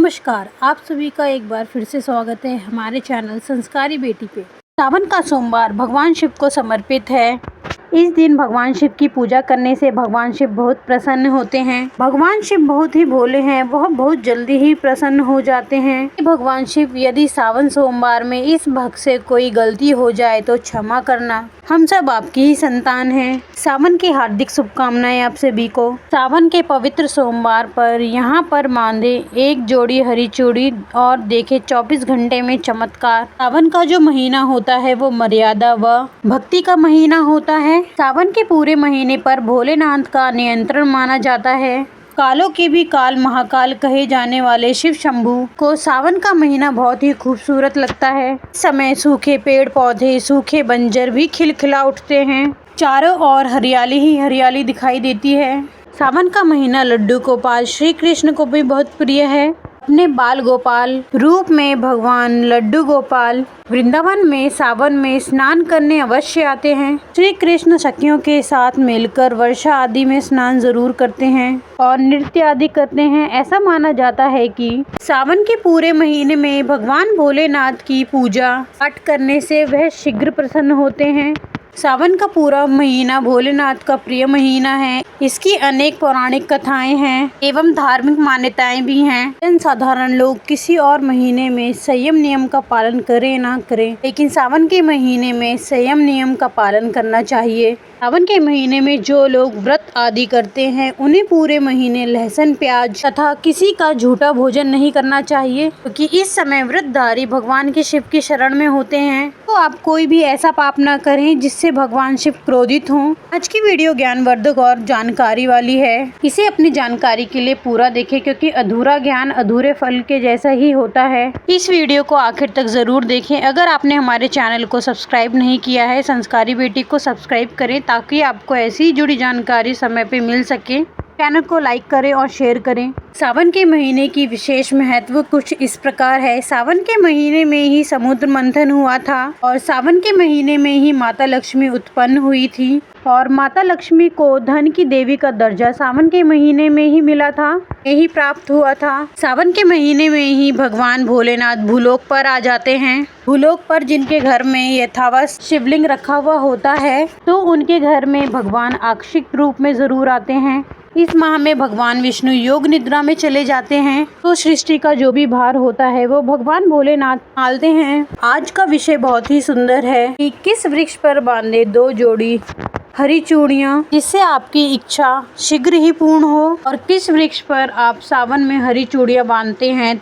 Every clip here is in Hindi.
नमस्कार, आप सभी का एक बार फिर से स्वागत है हमारे चैनल संस्कारी बेटी पे। सावन का सोमवार भगवान शिव को समर्पित है। इस दिन भगवान शिव की पूजा करने से भगवान शिव बहुत प्रसन्न होते हैं। भगवान शिव बहुत ही भोले हैं, वह बहुत जल्दी ही प्रसन्न हो जाते हैं। भगवान शिव यदि सावन सोमवार में इस भक्त से कोई गलती हो जाए तो क्षमा करना, हम सब आपकी ही संतान हैं। सावन की हार्दिक शुभकामनाएं आप सभी को। सावन के पवित्र सोमवार पर यहाँ पर बांधे एक जोड़ी हरी चूड़ी और देखे 24 घंटे में चमत्कार। सावन का जो महीना होता है वो मर्यादा व भक्ति का महीना होता है। सावन के पूरे महीने पर भोलेनाथ का नियंत्रण माना जाता है। कालों के भी काल महाकाल कहे जाने वाले शिव शंभू को सावन का महीना बहुत ही खूबसूरत लगता है। इस समय सूखे पेड़ पौधे, सूखे बंजर भी खिलखिला उठते हैं। चारों ओर हरियाली ही हरियाली दिखाई देती है। सावन का महीना लड्डू गोपाल श्री कृष्ण को भी बहुत प्रिय है। अपने बाल गोपाल रूप में भगवान लड्डू गोपाल वृंदावन में सावन में स्नान करने अवश्य आते हैं। श्री कृष्ण सखियों के साथ मिलकर वर्षा आदि में स्नान जरूर करते हैं और नृत्य आदि करते हैं। ऐसा माना जाता है कि सावन के पूरे महीने में भगवान भोलेनाथ की पूजा पाठ करने से वह शीघ्र प्रसन्न होते हैं। सावन का पूरा महीना भोलेनाथ का प्रिय महीना है। इसकी अनेक पौराणिक कथाएं हैं एवं धार्मिक मान्यताएं भी हैं। जनसाधारण लोग किसी और महीने में संयम नियम का पालन करें ना करें, लेकिन सावन के महीने में संयम नियम का पालन करना चाहिए। सावन के महीने में जो लोग व्रत आदि करते हैं उन्हें पूरे महीने लहसुन प्याज तथा किसी का झूठा भोजन नहीं करना चाहिए, क्योंकि इस समय व्रतधारी भगवान के शिव की शरण में होते हैं। तो आप कोई भी ऐसा पाप न करें जिससे भगवान शिव क्रोधित हों। आज की वीडियो ज्ञानवर्धक और जानकारी वाली है। इसे अपनी जानकारी के लिए पूरा देखें, क्योंकि अधूरा ज्ञान अधूरे फल के जैसा ही होता है। इस वीडियो को आखिर तक जरूर देखें। अगर आपने हमारे चैनल को सब्सक्राइब नहीं किया है, संस्कारी बेटी को सब्सक्राइब करें ताकि आपको ऐसी जुड़ी जानकारी समय पे मिल सके। चैनल को लाइक करें और शेयर करें। सावन के महीने की विशेष महत्व कुछ इस प्रकार है। सावन के महीने में ही समुद्र मंथन हुआ था और सावन के महीने में ही माता लक्ष्मी उत्पन्न हुई थी और माता लक्ष्मी को धन की देवी का दर्जा सावन के महीने में ही मिला था, यही प्राप्त हुआ था। सावन के महीने में ही भगवान भोलेनाथ भूलोक पर आ जाते हैं। भूलोक पर जिनके घर में यथावत शिवलिंग रखा हुआ होता है तो उनके घर में भगवान आंशिक रूप में जरूर आते हैं। इस माह में भगवान विष्णु योग निद्रा में चले जाते हैं, तो सृष्टि का जो भी भार होता है वो भगवान भोलेनाथ संभालते हैं। आज का विषय बहुत ही सुंदर है कि किस वृक्ष पर बांधे 2 जोड़ी हरी चूड़ियाँ जिससे आपकी इच्छा शीघ्र ही पूर्ण हो, और किस वृक्ष पर आप सावन में हरी चूड़ियाँ बांधते हैं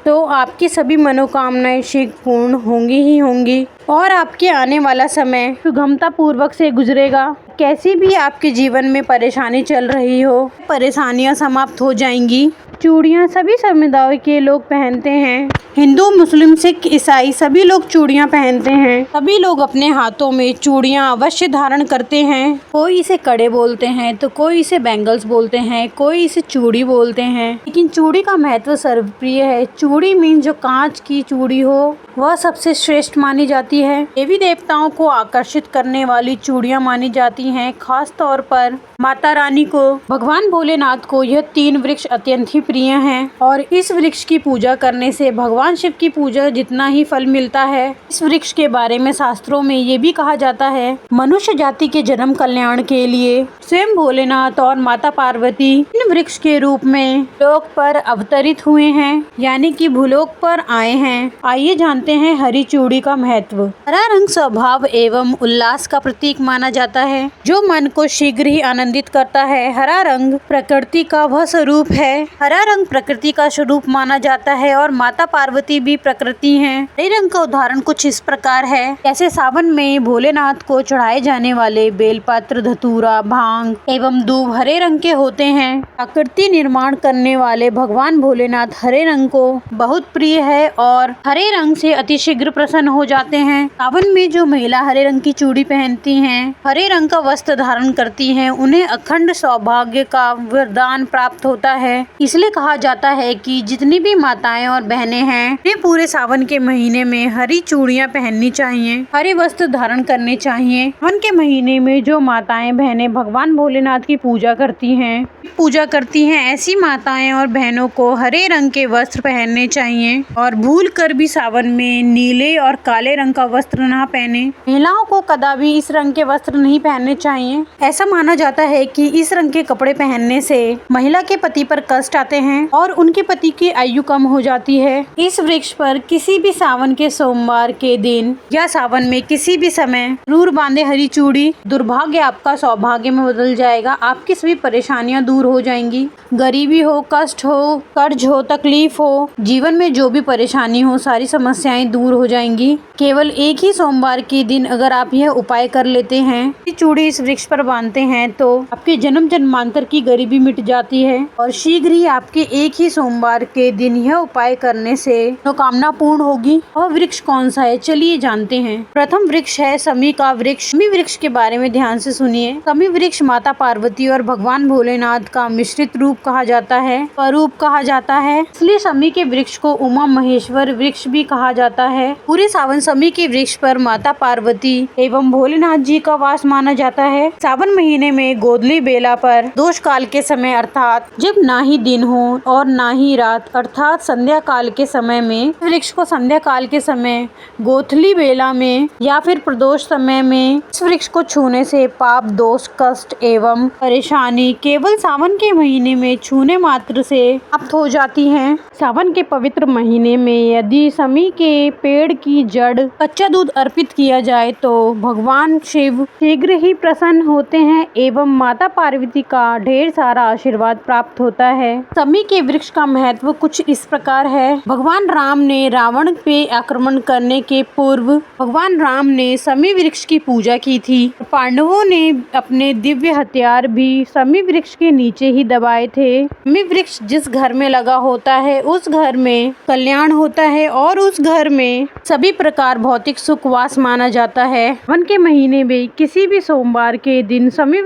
तो आपकी सभी मनोकामनाएं शीघ्र पूर्ण होंगी ही होंगी और आपके आने वाला समय सुगमता पूर्वक से गुजरेगा। कैसी भी आपके जीवन में परेशानी चल रही हो, परेशानियां समाप्त हो जाएंगी। चूड़ियाँ सभी समुदाय के लोग पहनते हैं। हिंदू, मुस्लिम, सिख, ईसाई सभी लोग चूड़ियाँ पहनते हैं। सभी लोग अपने हाथों में चूड़ियाँ अवश्य धारण करते हैं। कोई इसे कड़े बोलते हैं तो कोई इसे बैंगल्स बोलते हैं, कोई इसे चूड़ी बोलते हैं, लेकिन चूड़ी का महत्व सर्वप्रिय है। चूड़ी मीन जो कांच की चूड़ी हो वह सबसे श्रेष्ठ मानी जाती है। देवी देवताओं को आकर्षित करने वाली चूड़ियाँ मानी जाती हैं। खास तौर पर माता रानी को, भगवान भोलेनाथ को यह 3 वृक्ष अत्यंत ही प्रिय हैं और इस वृक्ष की पूजा करने से भगवान शिव की पूजा जितना ही फल मिलता है। इस वृक्ष के बारे में शास्त्रों में ये भी कहा जाता है, मनुष्य जाति के जन्म कल्याण के लिए स्वयं भोलेनाथ और माता पार्वती इन वृक्ष के रूप में लोक पर अवतरित हुए हैं, यानी कि भूलोक पर आए हैं। आइए जानते हैं हरी चूड़ी का महत्व। हरा रंग स्वभाव एवं उल्लास का प्रतीक माना जाता है, जो मन को शीघ्र ही आनंदित करता है। हरा रंग प्रकृति का वह स्वरूप है। हरा रंग प्रकृति का स्वरूप माना जाता है और माता पार्वती भी प्रकृति हैं। हरे रंग का उदाहरण कुछ इस प्रकार है, जैसे सावन में भोलेनाथ को चढ़ाए जाने वाले बेलपत्र, धतूरा, भांग एवं दूब हरे रंग के होते हैं। आकृति निर्माण करने वाले भगवान भोलेनाथ हरे रंग को बहुत प्रिय है और हरे रंग से अतिशीघ्र प्रसन्न हो जाते हैं। सावन में जो महिला हरे रंग की चूड़ी पहनती हैं, हरे रंग का का वस्त्र धारण करती हैं उन्हें अखंड सौभाग्य का वरदान प्राप्त होता है। इसलिए कहा जाता है कि जितनी भी माताएं और बहनें हैं उन्हें पूरे सावन के महीने में हरी चूड़ियां पहननी चाहिए, हरे वस्त्र धारण करने चाहिए। सावन के महीने में जो माताएं बहनें भगवान भोलेनाथ की पूजा करती हैं ऐसी माताएं और बहनों को हरे रंग के वस्त्र पहनने चाहिए और भूल कर भी सावन में नीले और काले रंग का वस्त्र ना पहने। महिलाओं को कदापि इस रंग के वस्त्र नहीं पहनने चाहिए। ऐसा माना जाता है कि इस रंग के कपड़े पहनने से महिला के पति पर कष्ट आते हैं और उनके पति की आयु कम हो जाती है। इस वृक्ष पर किसी भी सावन के सोमवार के दिन या सावन में किसी भी समय जरूर बांधे हरी चूड़ी। दुर्भाग्य आपका सौभाग्य में बदल जाएगा, आपकी सभी परेशानियां दूर हो जाएंगी। गरीबी हो, कष्ट हो, कर्ज हो, तकलीफ हो, जीवन में जो भी परेशानी हो सारी समस्याएं दूर हो जाएंगी। केवल एक ही सोमवार के दिन अगर आप यह उपाय कर लेते हैं, चूड़ी इस वृक्ष पर बांधते हैं तो आपके जन्म जन्मांतर की गरीबी मिट जाती है और शीघ्र ही आपके एक ही सोमवार के दिन यह उपाय करने से मनोकामना पूर्ण होगी। वह वृक्ष कौन सा है चलिए जानते हैं। प्रथम वृक्ष है समी का वृक्ष। समी वृक्ष के बारे में ध्यान से सुनिए। समी वृक्ष माता पार्वती और भगवान भोलेनाथ का मिश्रित रूप कहा जाता है, स्वरूप कहा जाता है, इसलिए समी के वृक्ष को उमा महेश्वर वृक्ष भी कहा जाता है। पूरे सावन समी के वृक्ष पर माता पार्वती एवं भोलेनाथ जी का वास माना जाता है। सावन महीने में गोधली बेला पर दोष काल के समय अर्थात जब ना ही दिन हो और ना ही रात अर्थात संध्या काल के समय में वृक्ष को संध्या काल के समय गोधली बेला में या फिर प्रदोष समय में इस वृक्ष को छूने से पाप, दोष, कष्ट एवं परेशानी केवल सावन के महीने में छूने मात्र से समाप्त हो जाती हैं। सावन के पवित्र महीने में यदि समी के पेड़ की जड़ कच्चा दूध अर्पित किया जाए तो भगवान शिव शीघ्र ही प्रसन्न होते हैं एवं माता पार्वती का ढेर सारा आशीर्वाद प्राप्त होता है। समी के वृक्ष का महत्व कुछ इस प्रकार है। भगवान राम ने रावण पे आक्रमण करने के पूर्व भगवान राम ने समी वृक्ष की पूजा की थी। पांडवों ने अपने दिव्य हथियार भी समी वृक्ष के नीचे ही दबाए थे। समी वृक्ष जिस घर में लगा होता है उस घर में कल्याण होता है और उस घर में सभी प्रकार भौतिक सुख वास माना जाता है। सावन के महीने में किसी भी सोमवार के दिन समी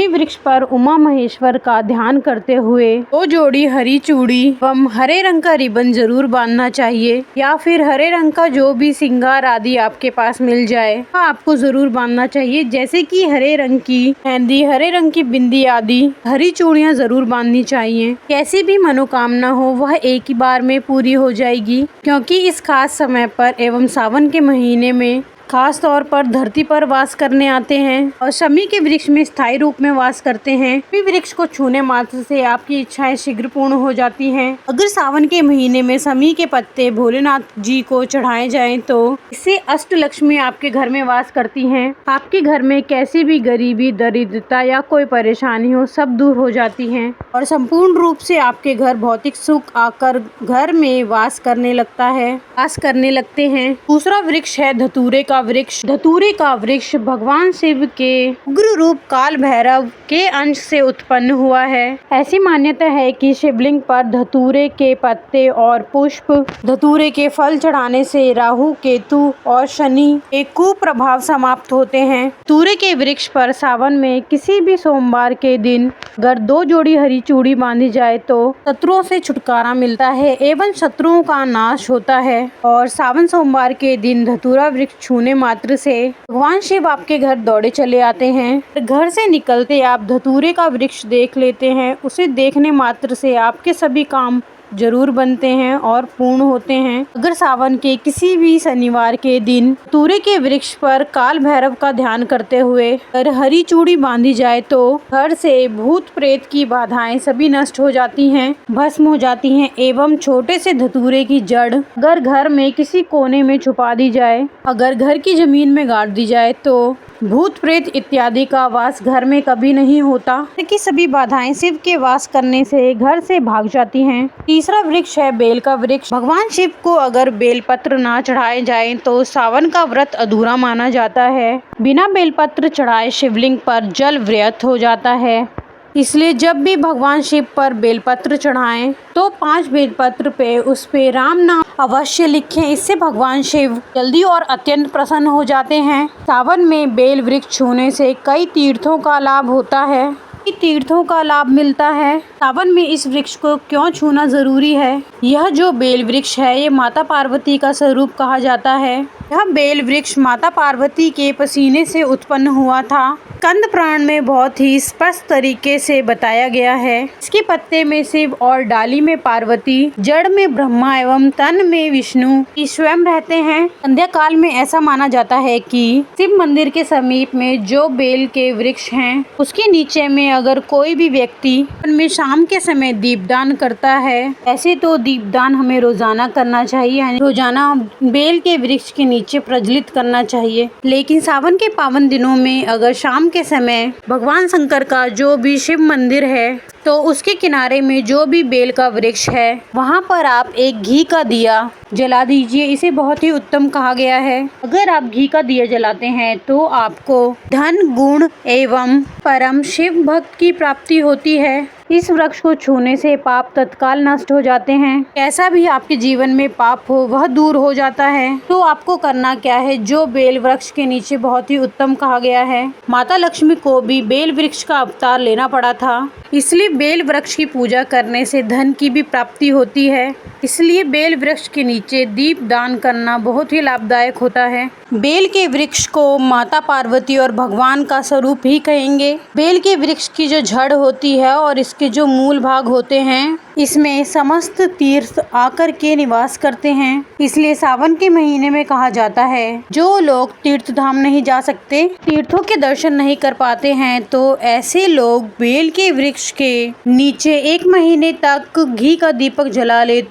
वृक्ष पर उमा महेश्वर का ध्यान करते हुए 2 जोड़ी हरी चूड़ी एवं हरे रंग का रिबन जरूर बांधना चाहिए या फिर हरे रंग का जो भी श्रृंगार आदि आपके पास मिल जाए आपको जरूर बांधना चाहिए, जैसे कि हरे रंग की मेहंदी, हरे रंग की बिंदी आदि हरी चूड़ियां जरूर बांधनी चाहिए। कैसी भी मनोकामना हो वह एक ही बार में पूरी हो जाएगी, क्योंकि इस खास समय पर एवं सावन के महीने में खास तौर पर धरती पर वास करने आते हैं और शमी के वृक्ष में स्थायी रूप में वास करते हैं। शमी वृक्ष को छूने मात्र से आपकी इच्छाएं शीघ्र पूर्ण हो जाती हैं। अगर सावन के महीने में शमी के पत्ते भोलेनाथ जी को चढ़ाए जाएं तो इससे अष्टलक्ष्मी आपके घर में वास करती हैं। आपके घर में कैसी भी गरीबी, दरिद्रता या कोई परेशानी हो सब दूर हो जाती है और संपूर्ण रूप से आपके घर भौतिक सुख आकर घर में वास करने लगते हैं। दूसरा वृक्ष है धतूरे का वृक्ष। धतूरे का वृक्ष भगवान शिव के उग्र रूप काल भैरव के अंश से उत्पन्न हुआ है। ऐसी मान्यता है कि शिवलिंग पर धतूरे के पत्ते और पुष्प, धतूरे के फल चढ़ाने से राहु, केतु और शनि के कुप्रभाव समाप्त होते हैं। धतूरे के वृक्ष पर सावन में किसी भी सोमवार के दिन अगर 2 जोड़ी हरी चूड़ी बांधी जाए तो शत्रुओं से छुटकारा मिलता है एवं शत्रुओं का नाश होता है। और सावन सोमवार के दिन धतूरा वृक्ष छूने मात्र से भगवान शिव आपके घर दौड़े चले आते हैं। घर से निकलते आप धतूरे का वृक्ष देख लेते हैं, उसे देखने मात्र से आपके सभी काम जरूर बनते हैं और पूर्ण होते हैं। अगर सावन के किसी भी शनिवार के दिन धतूरे के वृक्ष पर काल भैरव का ध्यान करते हुए अगर हरी चूड़ी बांधी जाए तो घर से भूत प्रेत की बाधाएं सभी नष्ट हो जाती हैं, भस्म हो जाती हैं एवं छोटे से धतूरे की जड़ अगर घर में किसी कोने में छुपा दी जाए, अगर घर की जमीन में गाड़ दी जाए तो भूत प्रेत इत्यादि का वास घर में कभी नहीं होता, क्योंकि सभी बाधाएं शिव के वास करने से घर से भाग जाती हैं। तीसरा वृक्ष है बेल का वृक्ष। भगवान शिव को अगर बेलपत्र ना चढ़ाए जाएं तो सावन का व्रत अधूरा माना जाता है। बिना बेलपत्र चढ़ाए शिवलिंग पर जल व्यर्थ हो जाता है। इसलिए जब भी भगवान शिव पर बेलपत्र चढ़ाएं तो 5 बेलपत्र पे उस पे राम नाम अवश्य लिखें। इससे भगवान शिव जल्दी और अत्यंत प्रसन्न हो जाते हैं। सावन में बेल वृक्ष छूने से कई तीर्थों का लाभ होता है, तीर्थों का लाभ मिलता है। सावन में इस वृक्ष को क्यों छूना जरूरी है? यह जो बेल वृक्ष है ये माता पार्वती का स्वरूप कहा जाता है। यह बेल वृक्ष माता पार्वती के पसीने से उत्पन्न हुआ था। स्कंद पुराण में बहुत ही स्पष्ट तरीके से बताया गया है। इसके पत्ते में शिव और डाली में पार्वती, जड़ में ब्रह्मा एवं तन में विष्णु स्वयं रहते हैं। संध्या काल में ऐसा माना जाता है कि शिव मंदिर के समीप में जो बेल के वृक्ष हैं उसके नीचे में अगर कोई भी व्यक्ति उनमें शाम के समय दीपदान करता है, ऐसे तो दीपदान हमें रोजाना करना चाहिए, यानी रोजाना बेल के वृक्ष के नीचे प्रज्वलित करना चाहिए। लेकिन सावन के पावन दिनों में अगर शाम के समय भगवान शंकर का जो भी शिव मंदिर है तो उसके किनारे में जो भी बेल का वृक्ष है वहाँ पर आप एक घी का दिया जला दीजिए। इसे बहुत ही उत्तम कहा गया है। अगर आप घी का दिया जलाते हैं तो आपको धन, गुण एवं परम शिव भक्त की प्राप्ति होती है। इस वृक्ष को छूने से पाप तत्काल नष्ट हो जाते हैं। कैसा भी आपके जीवन में पाप हो वह दूर हो जाता है। तो आपको करना क्या है? जो बेल वृक्ष के नीचे बहुत ही उत्तम कहा गया है। माता लक्ष्मी को भी बेल वृक्ष का अवतार लेना पड़ा था, इसलिए बेल वृक्ष की पूजा करने से धन की भी प्राप्ति होती है। इसलिए बेल वृक्ष के नीचे दीप दान करना बहुत ही लाभदायक होता है। बेल के वृक्ष को माता पार्वती और भगवान का स्वरूप ही कहेंगे। बेल के वृक्ष की जो जड़ होती है और इसके जो मूल भाग होते हैं इसमें समस्त तीर्थ आकर के निवास करते हैं। इसलिए सावन के महीने में कहा जाता है जो लोग तीर्थ धाम नहीं जा सकते, तीर्थों के दर्शन नहीं कर पाते हैं, तो ऐसे लोग बेल के वृक्ष के नीचे 1 महीने तक घी का दीपक जला ले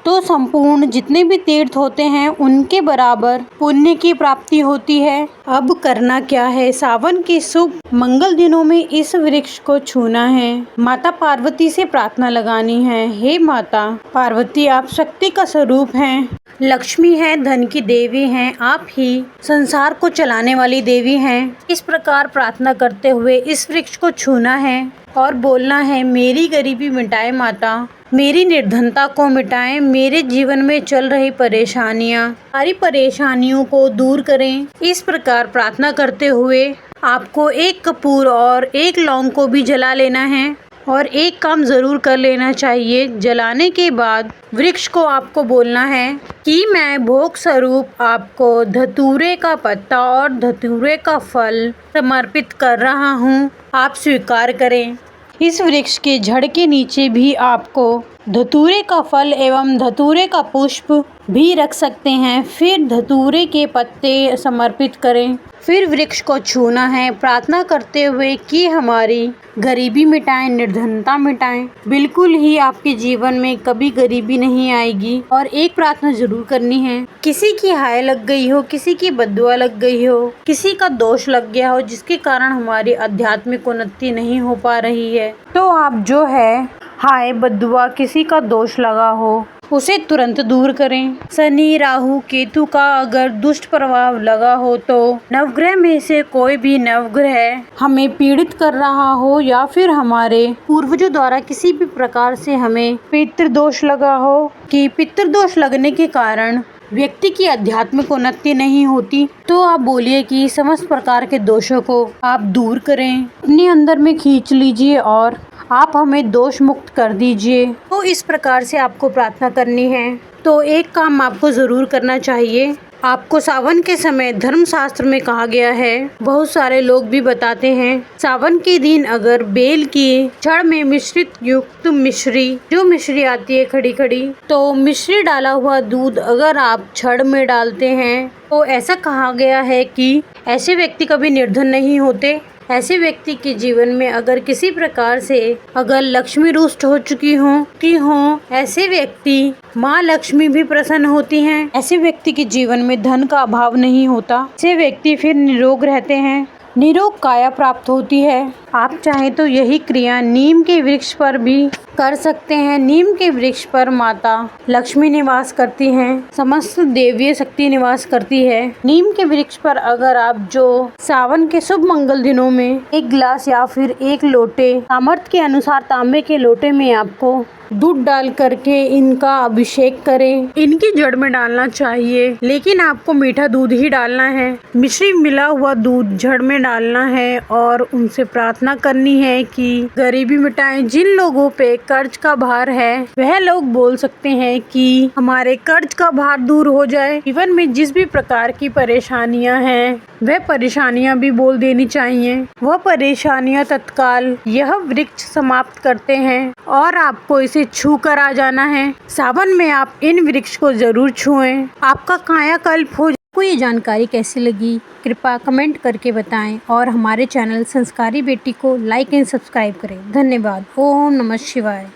तो संपूर्ण जितने भी तीर्थ होते हैं उनके बराबर पुण्य की प्राप्ति होती है। अब करना क्या है? सावन के शुभ मंगल दिनों में इस वृक्ष को छूना है। माता पार्वती से प्रार्थना लगानी है, हे माता पार्वती आप शक्ति का स्वरूप हैं, लक्ष्मी है, धन की देवी हैं, आप ही संसार को चलाने वाली देवी हैं। इस प्रकार प्रार्थना करते हुए इस वृक्ष को छूना है और बोलना है, मेरी गरीबी मिटाए माता, मेरी निर्धनता को मिटाएं, मेरे जीवन में चल रही परेशानियां, सारी परेशानियों को दूर करें। इस प्रकार प्रार्थना करते हुए आपको 1 कपूर और 1 लौंग को भी जला लेना है और एक काम ज़रूर कर लेना चाहिए। जलाने के बाद वृक्ष को आपको बोलना है कि मैं भोग स्वरूप आपको धतूरे का पत्ता और धतूरे का फल समर्पित कर रहा हूँ, आप स्वीकार करें। इस वृक्ष के जड़ के नीचे भी आपको धतूरे का फल एवं धतूरे का पुष्प भी रख सकते हैं। फिर धतूरे के पत्ते समर्पित करें। फिर वृक्ष को छूना है, प्रार्थना करते हुए कि हमारी गरीबी मिटाएं, निर्धनता मिटाएं। बिल्कुल ही आपके जीवन में कभी गरीबी नहीं आएगी। और एक प्रार्थना जरूर करनी है, किसी की हाय लग गई हो, किसी की बद्दुआ लग गई हो, किसी का दोष लग गया हो जिसके कारण हमारी आध्यात्मिक उन्नति नहीं हो पा रही है, तो आप जो है हाय बद्दुआ किसी का दोष लगा हो उसे तुरंत दूर करें। शनि, राहु, केतु का अगर दुष्ट प्रभाव लगा हो तो नवग्रह में से कोई भी नवग्रह हमें पीड़ित कर रहा हो या फिर हमारे पूर्वजों द्वारा किसी भी प्रकार से हमें पितृदोष लगा हो कि पितृदोष लगने के कारण व्यक्ति की आध्यात्मिक उन्नति नहीं होती, तो आप बोलिए कि समस्त प्रकार के दोषों को आप दूर करें, अपने अंदर में खींच लीजिए और आप हमें दोष मुक्त कर दीजिए। तो इस प्रकार से आपको प्रार्थना करनी है। तो एक काम आपको ज़रूर करना चाहिए। आपको सावन के समय धर्मशास्त्र में कहा गया है, बहुत सारे लोग भी बताते हैं, सावन के दिन अगर बेल की जड़ में मिश्रित युक्त मिश्री, जो मिश्री आती है खड़ी खड़ी, तो मिश्री डाला हुआ दूध अगर आप छड़ में डालते हैं तो ऐसा कहा गया है कि ऐसे व्यक्ति कभी निर्धन नहीं होते। ऐसे व्यक्ति के जीवन में अगर किसी प्रकार से अगर लक्ष्मी रुष्ट हो चुकी हो, ऐसे व्यक्ति माँ लक्ष्मी भी प्रसन्न होती हैं। ऐसे व्यक्ति के जीवन में धन का अभाव नहीं होता। ऐसे व्यक्ति फिर निरोग रहते हैं, निरोग काया प्राप्त होती है। आप चाहें तो यही क्रिया नीम के वृक्ष पर भी कर सकते हैं। नीम के वृक्ष पर माता लक्ष्मी निवास करती हैं, समस्त देवीय शक्ति निवास करती है। नीम के वृक्ष पर अगर आप जो सावन के शुभ मंगल दिनों में 1 गिलास या फिर 1 लोटे सामर्थ्य के अनुसार तांबे के लोटे में आपको दूध डाल करके इनका अभिषेक करें। इनकी जड़ में डालना चाहिए, लेकिन आपको मीठा दूध ही डालना है। मिश्री मिला हुआ दूध जड़ में डालना है और उनसे प्रार्थना करनी है कि गरीबी मिटाएं। जिन लोगों पे कर्ज का भार है वह लोग बोल सकते हैं कि हमारे कर्ज का भार दूर हो जाए। जीवन में जिस भी प्रकार की परेशानियां हैं वह परेशानियां भी बोल देनी चाहिए। वह परेशानियां तत्काल यह वृक्ष समाप्त करते हैं और आपको इसे छू कर आ जाना है। सावन में आप इन वृक्ष को जरूर छुएं, आपका कायाकल्प हो। आपको ये जानकारी कैसी लगी कृपया कमेंट करके बताएं और हमारे चैनल संस्कारी बेटी को लाइक एंड सब्सक्राइब करें। धन्यवाद। ओम नमः शिवाय।